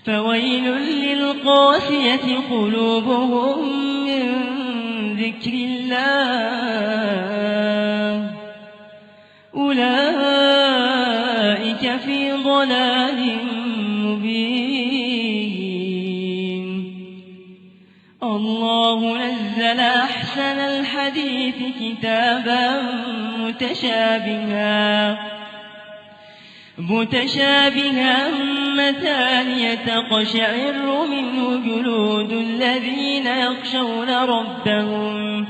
فويل للقاسية قلوبهم من ذكر الله أولئك في ضلال مبين. الله نزل أحسن الحديث كتابا متشابها مثانية تقشعر منه جلود الذين يخشون ربهم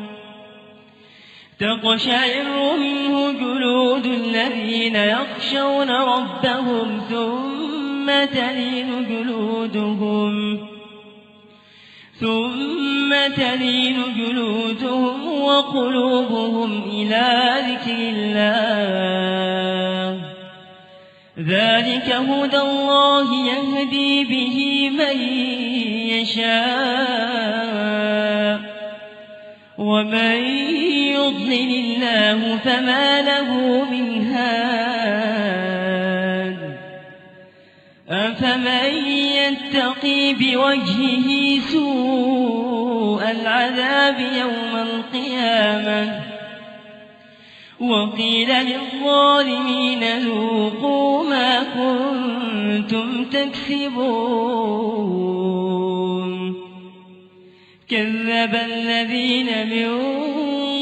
ثم تلين جلودهم وقلوبهم إلى ذكر الله ذلك هدى الله يهدي به من يشاء ومن يضلل الله فما له من هاد أفمن يتقي بوجهه سوء العذاب يوم القيامة وقيل للظالمين ذوقوا ما كنتم تكسبون كذب الذين من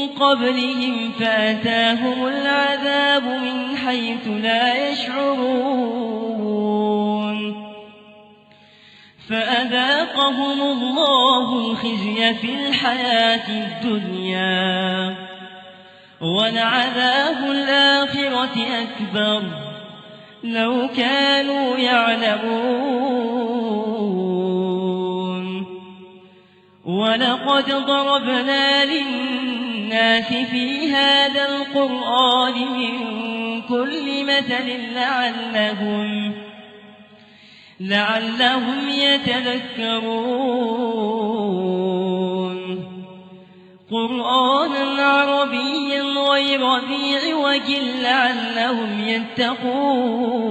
قبلهم فأتاهم العذاب من حيث لا يشعرون فأذاقهم الله الخزي في الحياة الدنيا ولعذاب الآخرة أكبر لو كانوا يعلمون ولقد ضربنا للناس في هذا القرآن من كل مثل لعلهم يتذكرون قرآنا عربيا غير ذي عوج لعلهم يتقون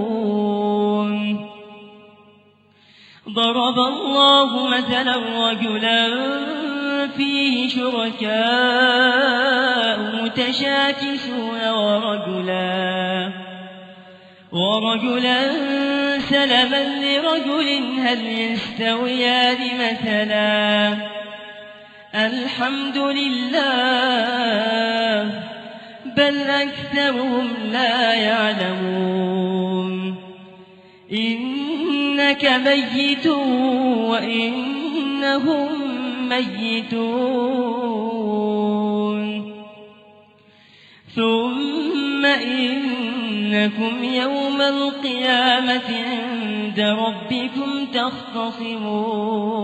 ضرب الله مثلا رجلا فيه شركاء متشاكسون ورجلا سلما لرجل هل يستويان مثلا الحمد لله بل أكثرهم لا يعلمون إنك ميت وإنهم ميتون ثم إنكم يوم القيامة عند ربكم تختصمون